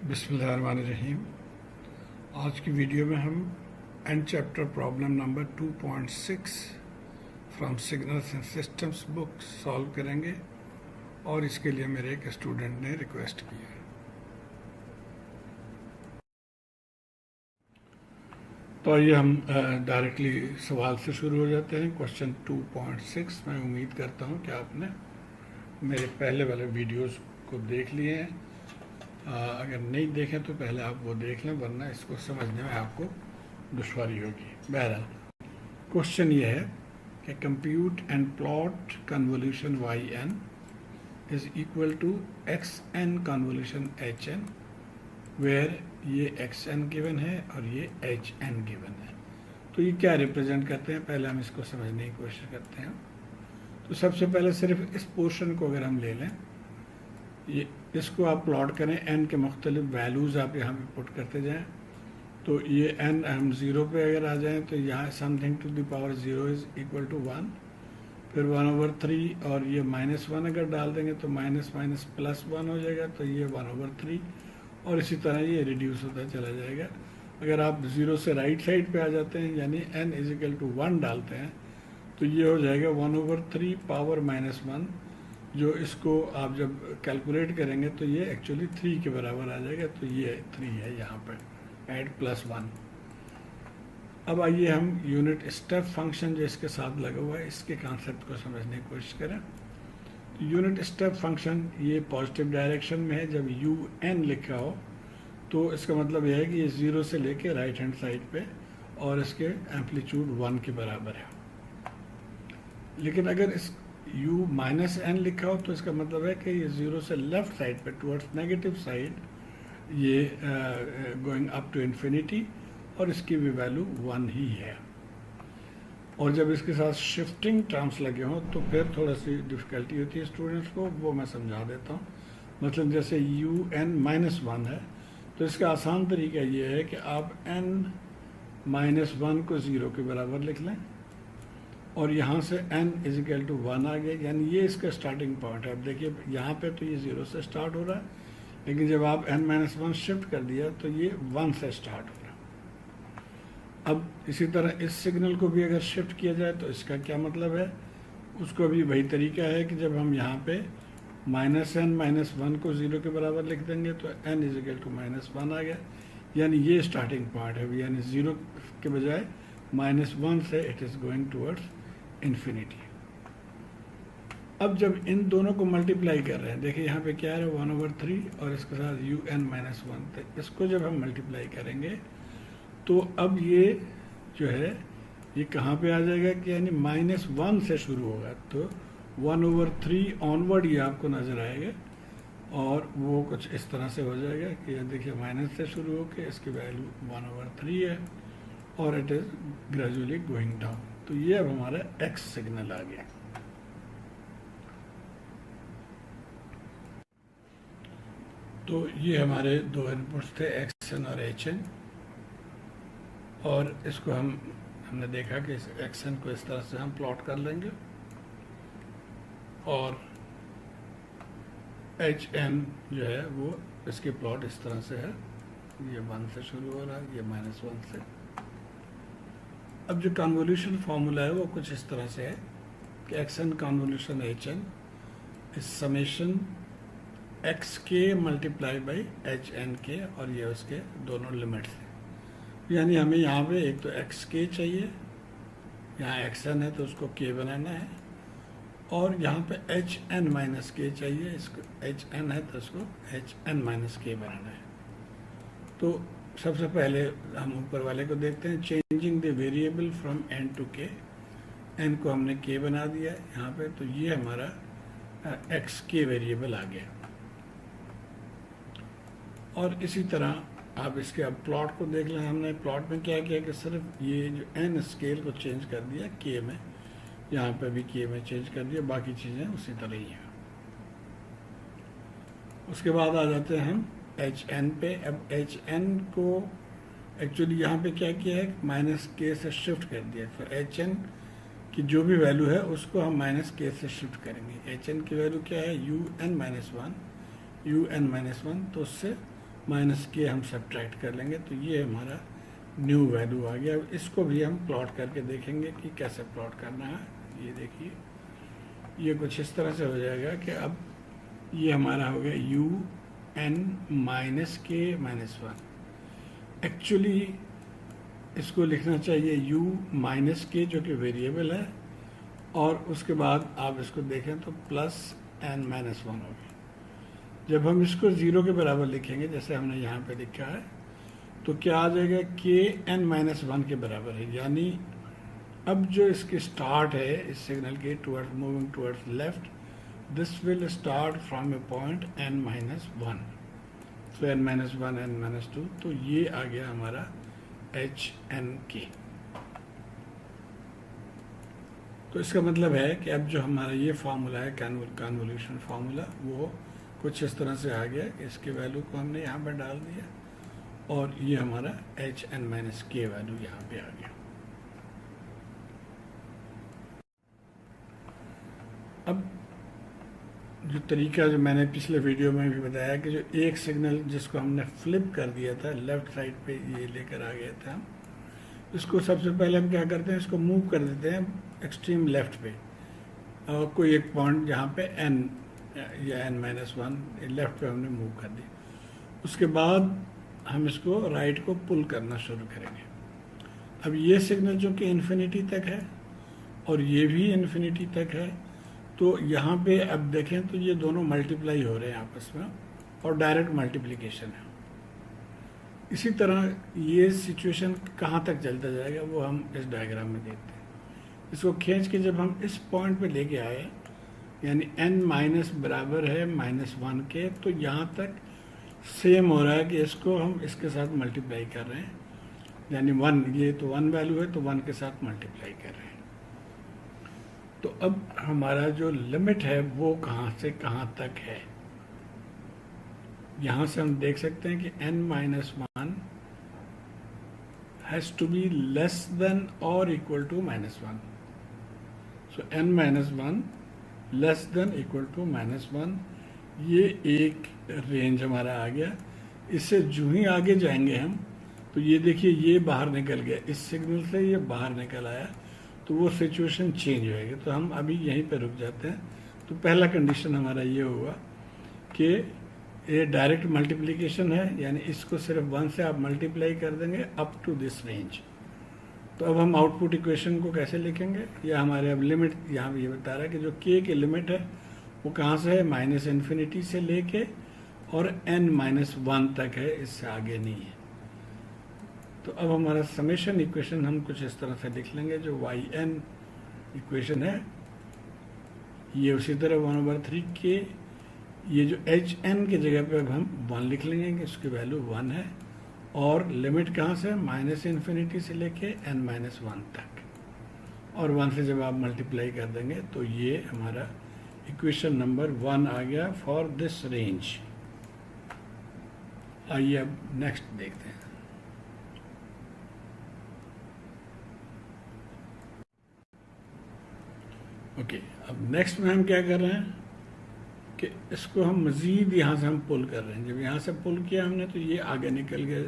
बिस्मिल्लाहिर्रहमानिर्रहीम। आज की वीडियो में हम and chapter problem number 2.6 from signals and systems book solve करेंगे और इसके लिए मेरे एक स्टूडेंट ने रिक्वेस्ट की है। तो आइए हम डायरेक्टली सवाल से शुरू हो जाते हैं। क्वेश्चन 2.6, मैं उम्मीद करता हूँ कि आपने मेरे पहले वाले वीडियोस को देख लिए हैं। अगर नहीं देखें तो पहले आप वो देख लें, वरना इसको समझने में आपको दुश्वारी होगी। बहरहाल क्वेश्चन ये है कि compute and plot convolution y n is equal to x n convolution h n, where ये एक्स एन गिवन है और ये एच एन गिवन है। तो ये क्या रिप्रेजेंट करते हैं, पहले हम इसको समझने की कोशिश करते हैं। तो सबसे पहले सिर्फ इस पोर्शन को अगर हम ले लें, ये इसको आप प्लॉट करें, एन के मुख्तलिफ वैल्यूज़ आप यहाँ पे पुट करते जाएं। तो ये एन हम ज़ीरो पे अगर आ जाएं तो यहाँ something to the power zero is equal to 1, फिर 1/3, और ये -1 अगर डाल देंगे तो माइनस माइनस प्लस 1 हो जाएगा, तो ये 1/3, और इसी तरह ये रिड्यूस होता चला जाएगा। अगर आप ज़ीरो से राइट साइड पे आ जाते हैं, यानी n इज इक्वल टू 1 डालते हैं, तो ये हो जाएगा 1/3 पावर -1, जो इसको आप जब कैलकुलेट करेंगे तो ये एक्चुअली 3 के बराबर आ जाएगा। तो ये 3 है यहाँ पर, ऐड +1। अब आइए हम यूनिट स्टेप फंक्शन जो इसके साथ लगा हुआ है, इसके कॉन्सेप्ट को समझने की कोशिश करें। यूनिट स्टेप फंक्शन ये पॉजिटिव डायरेक्शन में है। जब UN लिखा हो तो इसका मतलब यह है कि ये 0 से लेके राइट हैंड साइड पे, और इसके एम्पलीट्यूड 1 के बराबर है। लेकिन अगर इस U-n लिखा हो तो इसका मतलब है कि ये 0 से लेफ्ट साइड पे टुवर्ड्स नेगेटिव साइड, ये गोइंग अप टू इन्फिनिटी, और इसकी भी वैल्यू 1 ही है। और जब इसके साथ शिफ्टिंग टर्म्स लगे हों तो फिर थोड़ा सी डिफ़िकल्टी होती है स्टूडेंट्स को, वो मैं समझा देता हूँ। मतलब जैसे UN-1 है, तो इसका आसान तरीका ये है कि आप n-1 को 0 के बराबर लिख लें, और यहाँ से n इज इक्वल टू 1 आ गया, यानी ये इसका स्टार्टिंग पॉइंट है। अब देखिए यहाँ पे तो ये 0 से स्टार्ट हो रहा है, लेकिन जब आप n-1 शिफ्ट कर दिया तो ये 1 से स्टार्ट हो रहा है। अब इसी तरह इस सिग्नल को भी अगर शिफ्ट किया जाए तो इसका क्या मतलब है, उसको भी वही तरीका है कि जब हम यहाँ पे -n-1 को 0 के बराबर लिख देंगे तो n इज इक्वल टू -1 आ गया, यानी ये स्टार्टिंग पॉइंट है, यानी 0 के बजाय -1 से it is going towards infinity. अब जब इन दोनों को मल्टीप्लाई कर रहे हैं, देखिए यहाँ पे क्या है 1/3 और इसके साथ UN-1, तो इसको जब हम मल्टीप्लाई करेंगे तो अब ये जो है ये कहाँ पे आ जाएगा कि यानी -1 से शुरू होगा, तो 1/3 ऑनवर्ड ये आपको नज़र आएगा, और वो कुछ इस तरह से हो जाएगा कि ये देखिए माइनस से शुरू होकर इसकी वैल्यू 1/3 है, और it is gradually going down. तो ये अब हमारा X सिग्नल आ गया। तो ये हमारे दो इनपुट्स थे, XN और HN, और इसको हमने देखा कि इस XN को इस तरह से हम प्लॉट कर लेंगे, और HN जो है वो इसकी प्लॉट इस तरह से है, ये 1 से शुरू हो रहा है, ये -1 से। अब जो कन्वोल्यूशन फार्मूला है वो कुछ इस तरह से है कि XN convolution HN is summation XK multiply by HNK, और ये उसके दोनों लिमिट्स हैं। यानी हमें यहाँ पे एक तो XK चाहिए, यहाँ XN है तो उसको K बनाना है, और यहाँ पे HN-K चाहिए, इसको HN है तो उसको HN-K बनाना है। तो सबसे पहले हम ऊपर वाले को देखते हैं, changing the variable from n to k। n को हमने k बना दिया है यहाँ पे, तो ये हमारा XK वेरिएबल आ गया। और इसी तरह आप इसके अब प्लॉट को देख लें। हमने प्लॉट में क्या किया कि सिर्फ ये जो n स्केल को चेंज कर दिया k में, यहाँ पे भी k में चेंज कर दिया, बाकी चीज़ें उसी तरह ही हैं। उसके बाद आ जाते हैं हम HN पे। अब HN को एक्चुअली यहाँ पे क्या किया है, -k से शिफ्ट कर दिया, तो HN की जो भी वैल्यू है उसको हम -k से शिफ्ट करेंगे। HN की वैल्यू क्या है, UN-1, तो उससे माइनस के हम सब्ट्रैक्ट कर लेंगे, तो ये हमारा न्यू वैल्यू आ गया। अब इसको भी हम प्लॉट करके देखेंगे कि कैसे प्लॉट करना है। ये देखिए, ये कुछ इस तरह से हो जाएगा कि अब ये हमारा हो गया यू एन माइनस के माइनस वन। एक्चुअली इसको लिखना चाहिए यू माइनस के, जो कि वेरिएबल है, और उसके बाद आप इसको देखें तो प्लस एन माइनस वन होगी। जब हम इसको ज़ीरो के बराबर लिखेंगे, जैसे हमने यहाँ पे लिखा है, तो क्या आ जाएगा, के एन माइनस वन के बराबर है। यानी अब जो इसकी स्टार्ट है इस सिग्नल के towards moving towards left, this will start from a point n minus one. So n minus one, n minus two, तो ये आ गया हमारा एच एन के। तो इसका मतलब है कि अब जो हमारा ये फार्मूला है कन्वोल्यूशन फार्मूला, वो कुछ इस तरह से आ गया। इसके वैल्यू को हमने यहाँ पर डाल दिया और ये हमारा एच एन माइनस के वैल्यू यहाँ पे आ गया। अब जो तरीका जो मैंने पिछले वीडियो में भी बताया कि जो एक सिग्नल जिसको हमने फ्लिप कर दिया था, लेफ्ट साइड पे ये लेकर आ गए थे हम, इसको सबसे पहले हम क्या करते हैं, इसको मूव कर देते हैं एक्सट्रीम लेफ्ट पे, और कोई एक पॉइंट जहाँ पे एन या एन माइनस वन लेफ्ट पे हमने मूव कर दी। उसके बाद हम इसको राइट को पुल करना शुरू करेंगे। अब ये सिग्नल जो कि इन्फिनिटी तक है और ये भी इन्फिनिटी तक है, तो यहाँ पे अब देखें तो ये दोनों मल्टीप्लाई हो रहे हैं आपस में और डायरेक्ट मल्टीप्लिकेशन है। इसी तरह ये सिचुएशन कहाँ तक चलता जाएगा वो हम इस डायग्राम में देखते हैं। इसको खींच के जब हम इस पॉइंट पे लेके आए, यानी n माइनस बराबर है माइनस वन के, तो यहाँ तक सेम हो रहा है कि इसको हम इसके साथ मल्टीप्लाई कर रहे हैं, यानी वन, ये तो वन वैल्यू है तो वन के साथ मल्टीप्लाई कर रहे हैं। तो अब हमारा जो लिमिट है वो कहाँ से कहाँ तक है, यहाँ से हम देख सकते हैं कि n minus one has to be less than और equal to minus one. So n minus one less than equal to minus one, ये एक रेंज हमारा आ गया। इससे जो ही आगे जाएंगे हम, तो ये देखिए ये बाहर निकल गया, इस सिग्नल से ये बाहर निकल आया, तो वो सिचुएशन चेंज होएगी। तो हम अभी यहीं पे रुक जाते हैं। तो पहला कंडीशन हमारा ये होगा कि ये डायरेक्ट मल्टीप्लिकेशन है, यानी इसको सिर्फ वन से आप मल्टीप्लाई कर देंगे अप टू दिस रेंज। तो अब हम आउटपुट इक्वेशन को कैसे लिखेंगे, या हमारे अब लिमिट यहाँ पे ये बता रहा है कि जो k की लिमिट है वो कहाँ से है, माइनस इन्फिनिटी से लेके और n माइनस वन तक है, इससे आगे नहीं है। तो अब हमारा समेशन इक्वेशन हम कुछ इस तरह से लिख लेंगे, जो वाई एन इक्वेशन है ये उसी तरह 1/3 के, ये जो एच एन की जगह पे अब हम 1 लिख लेंगे कि उसकी वैल्यू 1 है, और लिमिट कहाँ से, माइनस इन्फिनिटी से लेके n माइनस वन तक, और 1 से जब आप मल्टीप्लाई कर देंगे तो ये हमारा इक्वेशन नंबर 1 आ गया फॉर दिस रेंज। आइए अब नेक्स्ट देखते हैं। ओके, अब नेक्स्ट में हम क्या कर रहे हैं कि इसको हम मज़ीद यहाँ से हम पुल कर रहे हैं। जब यहाँ से पुल किया हमने तो ये आगे निकल गया,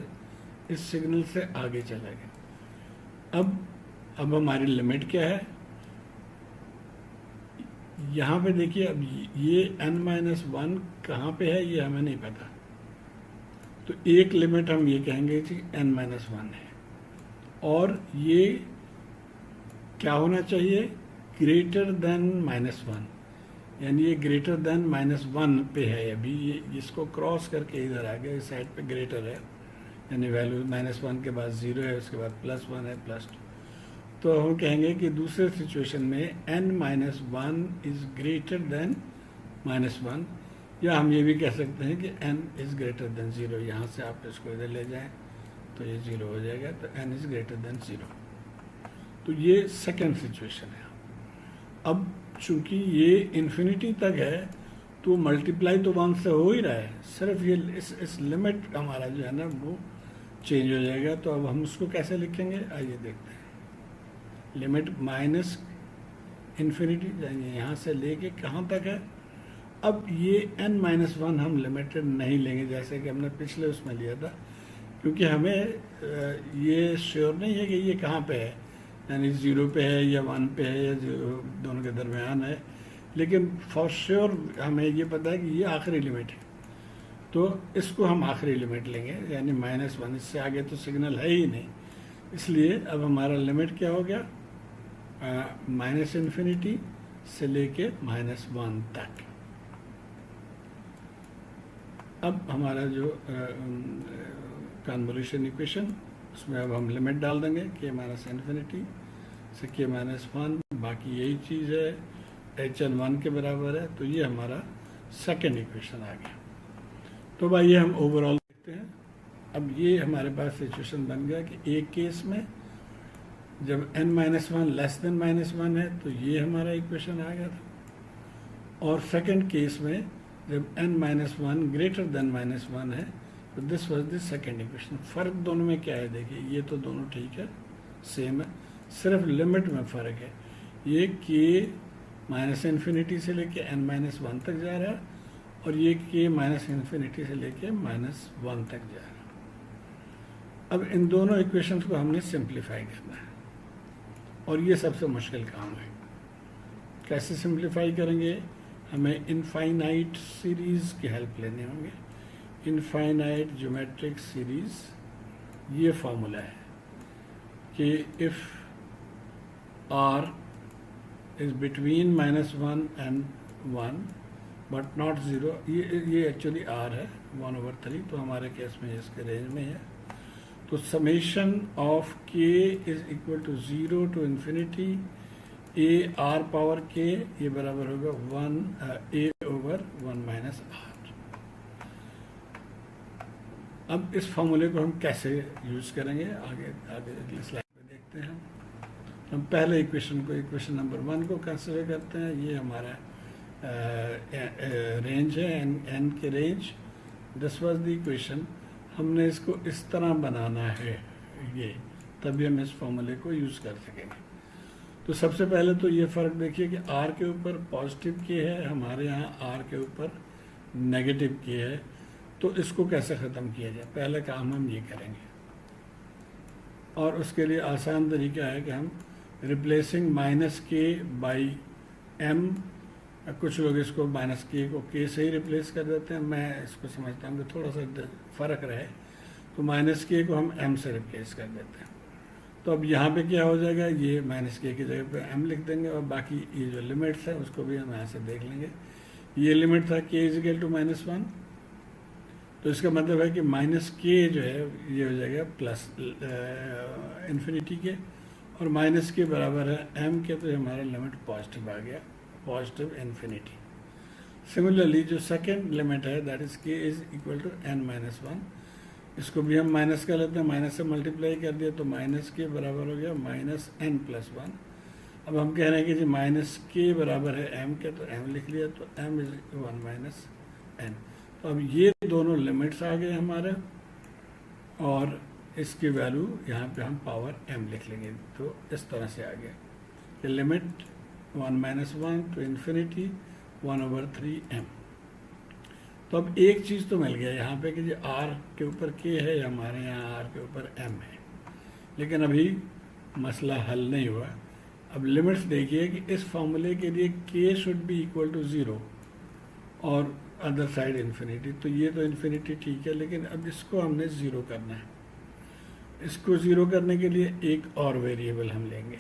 इस सिग्नल से आगे चला गया। अब हमारी लिमिट क्या है, यहाँ पे देखिए, अब ये n माइनस वन कहाँ पे है ये हमें नहीं पता, तो एक लिमिट हम ये कहेंगे कि n माइनस वन है, और ये क्या होना चाहिए, ग्रेटर देन माइनस वन, यानी ये ग्रेटर देन माइनस वन पे है। अभी ये इसको क्रॉस करके इधर आ गया, इस साइड पे ग्रेटर है, यानी वैल्यू माइनस वन के बाद 0 है, उसके बाद प्लस वन है, प्लस टू। तो हम कहेंगे कि दूसरे सिचुएशन में n minus one is greater than minus one, या हम ये भी कह सकते हैं कि n इज़ ग्रेटर देन 0। यहाँ से आप इसको इधर ले जाएं तो ये 0 हो जाएगा, तो n इज़ ग्रेटर देन 0। तो ये सेकेंड सिचुएशन है। अब चूंकि ये इन्फिनिटी तक है तो मल्टीप्लाई तो 1 से हो ही रहा है, सिर्फ ये इस लिमिट हमारा जो है ना वो चेंज हो जाएगा। तो अब हम उसको कैसे लिखेंगे, आइए देखते हैं। लिमिट माइनस इन्फिनिटी, यहाँ से लेके कहाँ तक है, अब ये n-1 हम लिमिटेड नहीं लेंगे जैसे कि हमने पिछले उसमें लिया था, क्योंकि हमें ये श्योर नहीं है कि ये कहाँ पे है, यानी 0 पे है या 1 पे है या दोनों के दरमियान है। लेकिन फॉर श्योर हमें ये पता है कि ये आखिरी लिमिट है, तो इसको हम आखिरी लिमिट लेंगे, यानी -1। इससे आगे तो सिग्नल है ही नहीं, इसलिए अब हमारा लिमिट क्या हो गया, -∞ से लेके -1 तक। अब हमारा जो कन्वोल्यूशन इक्वेशन, उसमें अब हम लिमिट डाल देंगे k-∞ से k-1, बाकी यही चीज़ है, hn 1 के बराबर है, तो ये हमारा सेकेंड इक्वेशन आ गया। तो भाई ये हम ओवरऑल देखते हैं। अब ये हमारे पास सिचुएशन बन गया कि एक केस में जब n-1 लेस देन -1 है तो ये हमारा इक्वेशन आ गया था, और सेकंड केस में जब n-1 ग्रेटर देन -1 है तो this was the second equation. फ़र्क दोनों में क्या है, देखिए ये तो दोनों ठीक है, सेम है, सिर्फ लिमिट में फ़र्क है। ये k-∞ से लेके n-1 तक जा रहा है, और ये k-∞ से लेके -1 तक जा रहा है। अब इन दोनों इक्वेशंस को हमने सिंप्लीफाई करना है, और ये सबसे मुश्किल काम है। कैसे सिंप्लीफाई करेंगे, हमें इनफाइनाइट सीरीज़ की हेल्प लेने होंगे। इनफाइनाइट ज्योमेट्रिक सीरीज़, ये फार्मूला है कि if r is between -1 and 1 but not 0, ये एक्चुअली r है 1/3, तो हमारे केस में इसके रेंज में है। तो summation of k is equal to 0 to infinity a r power k, ये बराबर होगा a/1 - r। अब इस फॉर्मूले को हम कैसे यूज़ करेंगे, आगे अगले स्लाइड पे देखते हैं। हम पहले इक्वेशन नंबर 1 को कंसिडर करते हैं। ये हमारा रेंज है, n के range, this was the equation. हमने इसको इस तरह बनाना है, ये तभी हम इस फॉर्मूले को यूज़ कर सकेंगे। तो सबसे पहले तो ये फ़र्क देखिए कि r के ऊपर पॉजिटिव k है, हमारे यहाँ r के ऊपर नेगेटिव k है। तो इसको कैसे ख़त्म किया जाए, पहले काम हम ये करेंगे, और उसके लिए आसान तरीका है कि हम रिप्लेसिंग -k बाई m, कुछ लोग इसको -k को k से ही रिप्लेस कर देते हैं, मैं इसको समझता हूँ कि थोड़ा सा फ़र्क रहे, तो -k को हम m से रिप्लेस कर देते हैं। तो अब यहाँ पे क्या हो जाएगा, ये -k की जगह पे m लिख देंगे, और बाकी ये जो लिमिट्स है उसको भी हम यहाँ से देख लेंगे। ये लिमिट था k इक्वल टू -1, तो इसका मतलब है कि -k जो है ये हो जाएगा प्लस इन्फिनिटी के, और -k बराबर है m के, तो हमारा लिमिट पॉजिटिव आ गया, पॉजिटिव इन्फिनिटी। सिमिलरली जो सेकेंड लिमिट है that is k is equal to n-1, इसको भी हम माइनस कर लेते हैं, माइनस से मल्टीप्लाई कर दिया तो -k बराबर हो गया -n+1। अब हम कह रहे हैं कि जी -k बराबर है m के, तो m लिख लिया, तो m इज 1 - n। तो अब ये दोनों लिमिट्स आ गए हमारे, और इसकी वैल्यू यहाँ पे हम पावर m लिख लेंगे, तो इस तरह से आ गया कि लिमिट 1 - 1 टू इन्फिनिटी 1/3m। तो अब एक चीज़ तो मिल गया यहाँ पे कि जो r के ऊपर k है, या हमारे यहाँ r के ऊपर m है, लेकिन अभी मसला हल नहीं हुआ। अब लिमिट्स देखिए कि इस फॉर्मूले के लिए k should be equal to 0 और अदर साइड इन्फिनिटी, तो ये तो इन्फिनिटी ठीक है, लेकिन अब इसको हमने 0 करना है। इसको 0 करने के लिए एक और वेरिएबल हम लेंगे,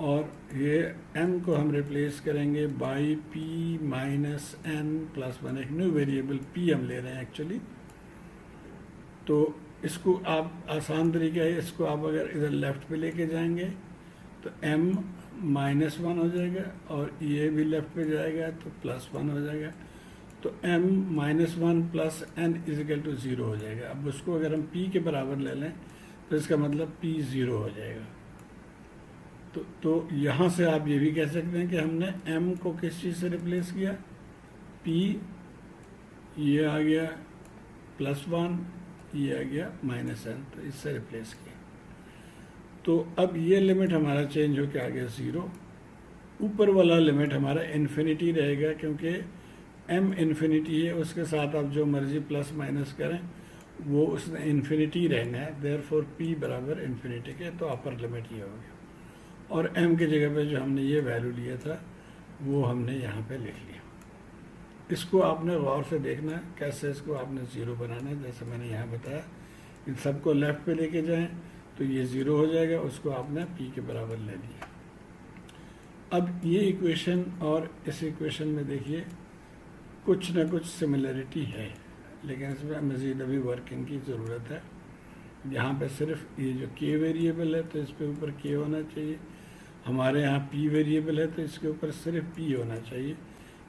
और ये m को हम रिप्लेस करेंगे बाई p - n+1, एक न्यू वेरिएबल p हम ले रहे हैं एक्चुअली। तो इसको आप आसान तरीका है, इसको आप अगर इधर लेफ्ट पे लेके जाएंगे तो m -1 हो जाएगा, और ये भी लेफ्ट पे जाएगा तो +1 हो जाएगा, तो m -1 plus n is equal to 0 हो जाएगा। अब उसको अगर हम p के बराबर ले लें तो इसका मतलब p 0 हो जाएगा। तो यहाँ से आप ये भी कह सकते हैं कि हमने m को किस चीज़ से रिप्लेस किया, p, ये आ गया +1, ये आ गया -n, तो इससे रिप्लेस किया। तो अब ये लिमिट हमारा चेंज होकर आ गया 0। ऊपर वाला लिमिट हमारा इन्फिनिटी रहेगा, क्योंकि m इन्फिनिटी है, उसके साथ आप जो मर्जी प्लस माइनस करें वो उसने इन्फिनिटी रहना है। देयरफॉर p बराबर इन्फिनिटी के, तो अपर लिमिट ये हो गया। और m की जगह पे जो हमने ये वैल्यू लिया था वो हमने यहाँ पे लिख लिया। इसको आपने गौर से देखना है कैसे इसको आपने ज़ीरो बनाना है। जैसे मैंने यहाँ बताया, इन सबको लेफ़्ट पे लेके जाएं तो ये ज़ीरो हो जाएगा, उसको आपने p के बराबर ले लिया। अब ये इक्वेशन और इस इक्वेशन में देखिए कुछ ना कुछ सिमिलरिटी है, लेकिन इसमें मज़ीद अभी वर्किंग की ज़रूरत है। यहाँ पे सिर्फ ये जो k वेरिएबल है तो इस पे ऊपर k होना चाहिए। हमारे यहाँ p वेरिएबल है तो इसके ऊपर सिर्फ p होना चाहिए,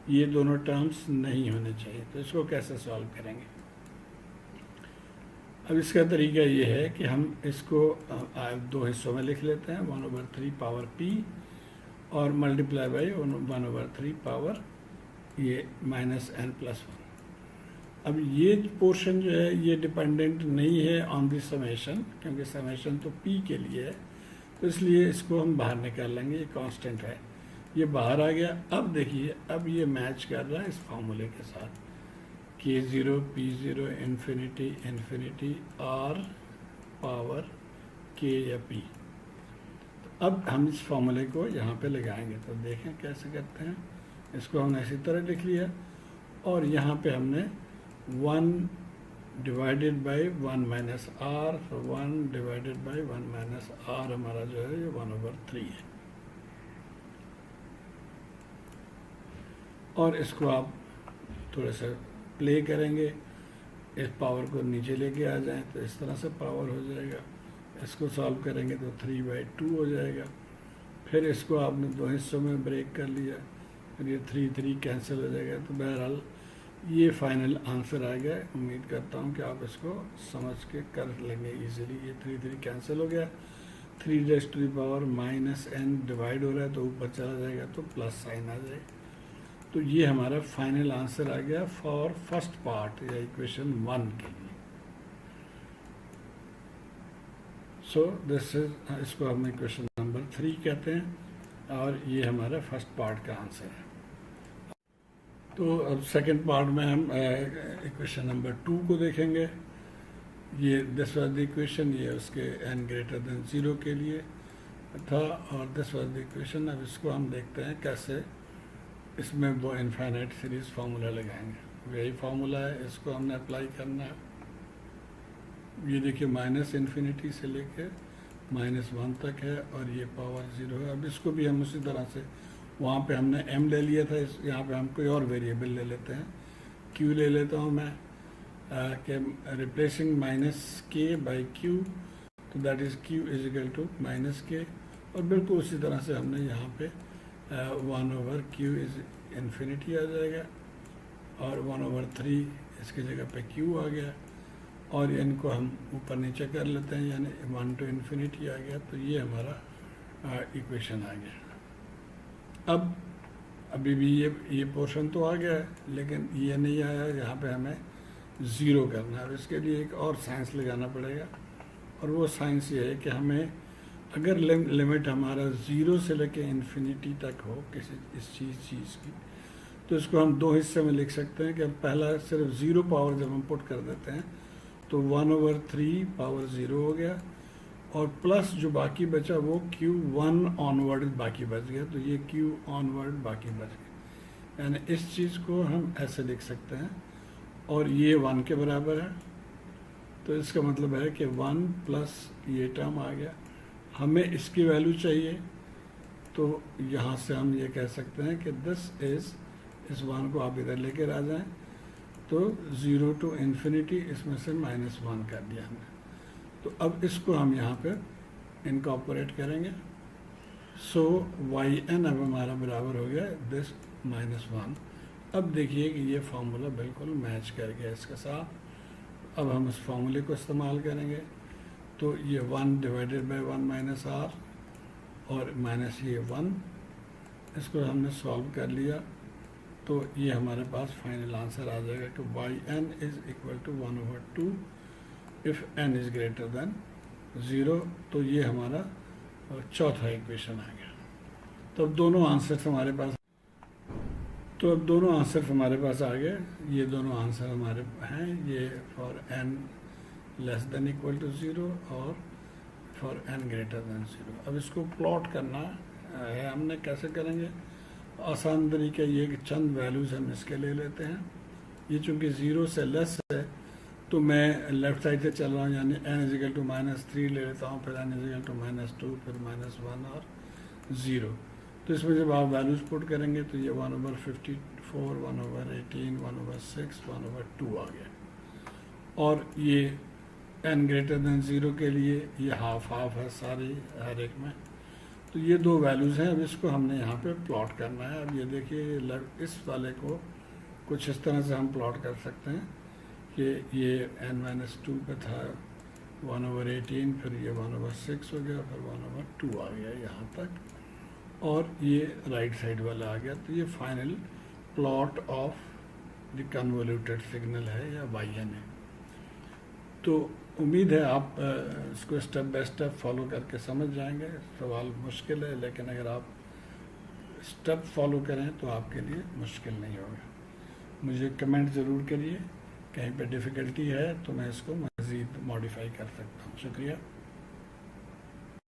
ये दोनों टर्म्स नहीं होने चाहिए। तो इसको कैसे सॉल्व करेंगे? अब इसका तरीका ये है कि हम इसको दो हिस्सों में लिख लेते हैं, 1/3 पावर p और मल्टीप्लाई बाई 1/3 पावर ये -n+1। अब ये पोर्शन जो है ये डिपेंडेंट नहीं है ऑन द समेशन, क्योंकि समेशन तो p के लिए है, तो इसलिए इसको हम बाहर निकाल लेंगे। ये कांस्टेंट है, ये बाहर आ गया। अब देखिए, अब ये मैच कर रहा है इस फार्मूले के साथ, k0 p0 infinity infinity r power k या p। अब हम इस फार्मूले को यहाँ पे लगाएंगे, तो देखें कैसे करते हैं। इसको हमने इसी तरह लिख लिया और यहाँ पे हमने 1 divided by 1 minus r, 1 divided by 1 minus r हमारा जो है ये 1/3 है। और इसको आप थोड़े से प्ले करेंगे, इस पावर को नीचे लेके आ जाएं तो इस तरह से पावर हो जाएगा। इसको सॉल्व करेंगे तो 3/2 हो जाएगा। फिर इसको आपने दो हिस्सों में ब्रेक कर लिया, फिर ये 3 कैंसिल हो जाएगा। तो बहरहाल ये फाइनल आंसर आ गया। उम्मीद करता हूँ कि आप इसको समझ के कर लेंगे इजीली। ये 3 कैंसिल हो गया, 3 -n डिवाइड हो रहा है तो ऊपर चला जाएगा तो प्लस साइन आ जाएगा। तो ये हमारा फाइनल आंसर आ गया फॉर फर्स्ट पार्ट या इक्वेशन 1 के लिए। सो दिस इज, इसको हम इक्वेशन नंबर 3 कहते हैं और ये हमारा फर्स्ट पार्ट का आंसर है। तो अब सेकंड पार्ट में हम इक्वेशन नंबर 2 को देखेंगे। ये दिस वाज द इक्वेशन, ये उसके n ग्रेटर देन 0 के लिए था और दिस वाज द इक्वेशन। अब इसको हम देखते हैं कैसे इसमें वो इनफाइनाइट सीरीज फार्मूला लगाएंगे। वही फार्मूला है, इसको हमने अप्लाई करना है। ये देखिए -इन्फिनिटी से लेके -1 तक है और ये पावर 0 है। अब इसको भी हम उसी तरह से, वहाँ पे हमने m ले लिया था, यहाँ पे हम कोई और वेरिएबल ले लेते हैं, q ले लेता हूँ मैं, कि रिप्लेसिंग -k/q, तो दैट इज़ q = -k। और बिल्कुल उसी तरह से हमने यहाँ पे 1/q इज इन्फिनिटी आ जाएगा और 1/3 इसकी जगह पे q आ गया और इनको हम ऊपर नीचे कर लेते हैं, यानी 1 to इन्फिनिटी आ गया। तो ये हमारा इक्वेशन आ गया। अब अभी भी ये पोर्शन तो आ गया है, लेकिन ये नहीं आया, यहाँ पे हमें 0 करना है। अब इसके लिए एक और साइंस लगाना पड़ेगा और वो साइंस ये है कि हमें अगर लिमिट हमारा 0 से लेके इन्फिनिटी तक हो किसी इस चीज़ की, तो इसको हम दो हिस्से में लिख सकते हैं कि पहला सिर्फ 0 पावर जब हम पुट कर देते हैं तो 1/3 पावर 0 हो गया और प्लस जो बाकी बचा वो q1 ऑनवर्ड बाकी बच गया, तो ये q ऑनवर्ड बाकी बच गया। यानी इस चीज़ को हम ऐसे लिख सकते हैं और ये 1 के बराबर है, तो इसका मतलब है कि 1 प्लस ये टर्म आ गया। हमें इसकी वैल्यू चाहिए, तो यहाँ से हम ये कह सकते हैं कि दिस इज़, इस 1 को आप इधर लेकर आ जाएं तो 0 to इन्फिनिटी, इसमें से -1 कर दिया हमने। तो अब इसको हम यहाँ पे इनकॉर्पोरेट करेंगे। सो yn अब हमारा बराबर हो गया दिस -1। अब देखिए कि ये फार्मूला बिल्कुल मैच कर गया इसके साथ। अब हम इस फार्मूले को इस्तेमाल करेंगे, तो ये 1 डिवाइडेड बाई 1 माइनस r और माइनस ये 1, इसको हमने सॉल्व कर लिया तो ये हमारे पास फाइनल आंसर आ जाएगा कि yn = 1/2 if n is greater than 0। तो ये हमारा और चौथा इक्वेशन आ गया। तो अब दोनों आंसर्स हमारे पास आ गए। ये दोनों आंसर हमारे हैं, ये for n less than equal to 0 और फॉर n ग्रेटर देन 0। अब इसको प्लॉट करना है हमने, कैसे करेंगे? आसान तरीका ये कि चंद वैल्यूज़ हम इसके ले लेते हैं। ये चूँकि 0 से लेस है तो मैं लेफ़्ट साइड से चल रहा हूँ, यानी n इजिकल टू -3 ले लेता हूँ, फिर n इजिकल टू -2, फिर -1 और 0। तो इसमें जब आप वैल्यूज़ पुट करेंगे तो ये 1/54, 1/18, 1/6, 1/2 आ गया। और ये n ग्रेटर देन 0 के लिए ये हाफ है सारी हर एक में। तो ये दो वैल्यूज़ हैं, अब इसको हमने यहाँ पे प्लॉट करना है। अब ये देखिए, इस वाले को कुछ इस तरह से हम प्लॉट कर सकते हैं कि ये n-2 पे था 1/18, फिर ये 1/6 हो गया, फिर 1/2 आ गया यहाँ तक, और ये राइट साइड वाला आ गया। तो ये final plot of the convoluted signal है या YN है। तो उम्मीद है आप इसको स्टेप बाय स्टेप फॉलो करके समझ जाएंगे। सवाल मुश्किल है, लेकिन अगर आप स्टेप फॉलो करें तो आपके लिए मुश्किल नहीं होगा। मुझे कमेंट ज़रूर करिए, कहीं पे डिफ़िकल्टी है तो मैं इसको मज़ीद मॉडिफाई कर सकता हूँ। शुक्रिया।